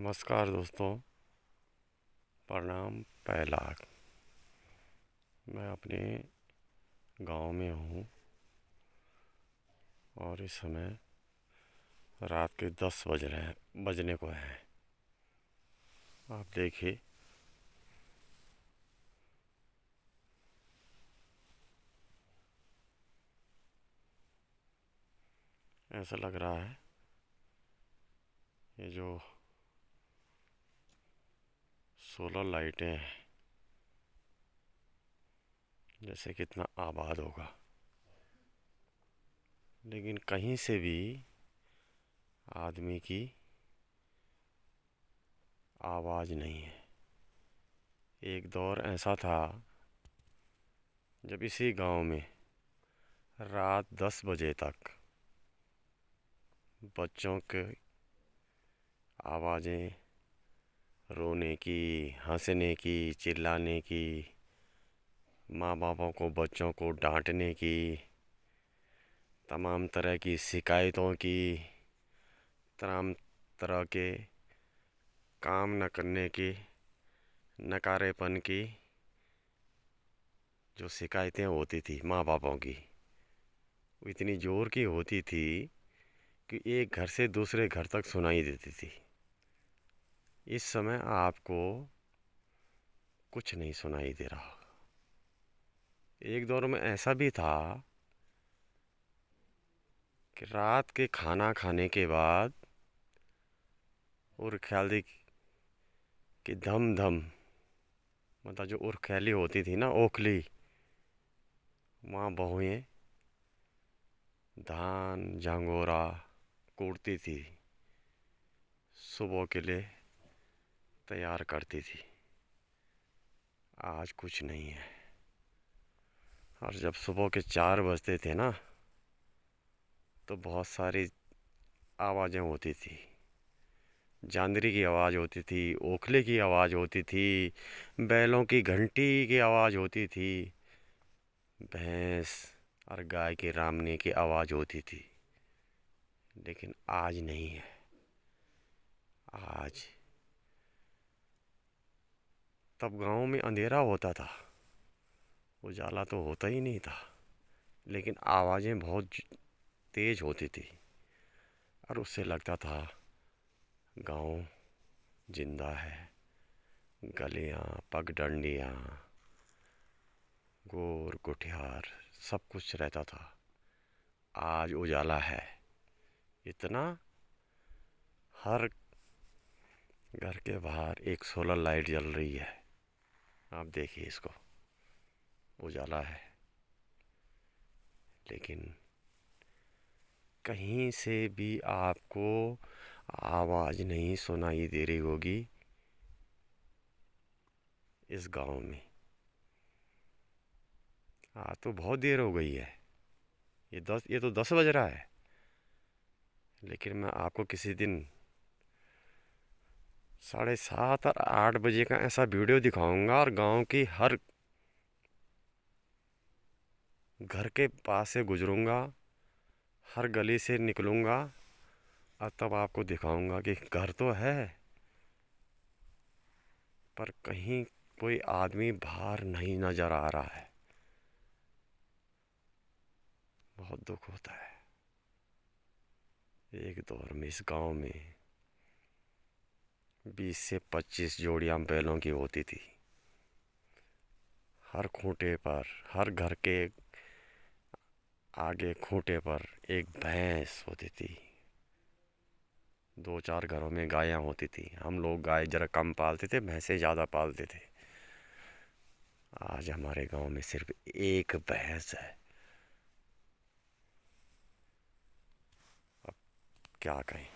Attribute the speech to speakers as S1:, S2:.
S1: नमस्कार दोस्तों, प्रणाम। पहला मैं अपने गांव में हूँ और इस समय रात के 10 बजने को हैं। आप देखिए, ऐसा लग रहा है ये जो सोलर लाइटें हैं जैसे कितना आबाद होगा, लेकिन कहीं से भी आदमी की आवाज़ नहीं है। एक दौर ऐसा था जब इसी गांव में रात 10 बजे तक बच्चों के आवाज़ें, रोने की, हंसने की, चिल्लाने की, माँ बापों को बच्चों को डांटने की, तमाम तरह की शिकायतों की, तमाम तरह के काम न करने की, नकारेपन की जो शिकायतें होती थी माँ बापों की, वो इतनी ज़ोर की होती थी कि एक घर से दूसरे घर तक सुनाई देती थी। इस समय आपको कुछ नहीं सुनाई दे रहा। एक दौर में ऐसा भी था कि रात के खाना खाने के बाद और ख्याली कि धम धम, मतलब जो उर्ख्याली होती थी ना, ओखली, वहाँ बहुएं धान झंगोरा कूटती थी, सुबह के लिए तैयार करती थी। आज कुछ नहीं है। और जब सुबह के 4 बजते थे ना, तो बहुत सारी आवाज़ें होती थी। जांदरी की आवाज़ होती थी, ओखले की आवाज़ होती थी, बैलों की घंटी की आवाज़ होती थी, भैंस और गाय के रामने की आवाज़ होती थी। लेकिन आज नहीं है। आज तब गांव में अंधेरा होता था, उजाला तो होता ही नहीं था, लेकिन आवाज़ें बहुत तेज होती थी और उससे लगता था गांव जिंदा है। गलियां, पगडंडियां, गोर कुठियार सब कुछ रहता था। आज उजाला है इतना, हर घर के बाहर एक सोलर लाइट जल रही है। आप देखिए इसको, उजाला है, लेकिन कहीं से भी आपको आवाज़ नहीं सुनाई दे रही होगी इस गांव में। हाँ, तो बहुत देर हो गई है। ये तो 10 बज रहा है। लेकिन मैं आपको किसी दिन 7:30 और 8 बजे का ऐसा वीडियो दिखाऊंगा और गांव की हर घर के पास से गुजरूंगा, हर गली से निकलूंगा और तब आपको दिखाऊंगा कि घर तो है, पर कहीं कोई आदमी बाहर नहीं नजर आ रहा है। बहुत दुख होता है। एक दौर में इस गांव में 20 से 25 जोड़ियां बैलों की होती थी। हर खूंटे पर, हर घर के आगे खूंटे पर एक भैंस होती थी। 2-4 घरों में गायें होती थी। हम लोग गाय जरा कम पालते थे, भैंसें ज़्यादा पालते थे। आज हमारे गांव में सिर्फ एक भैंस है। अब क्या कहें।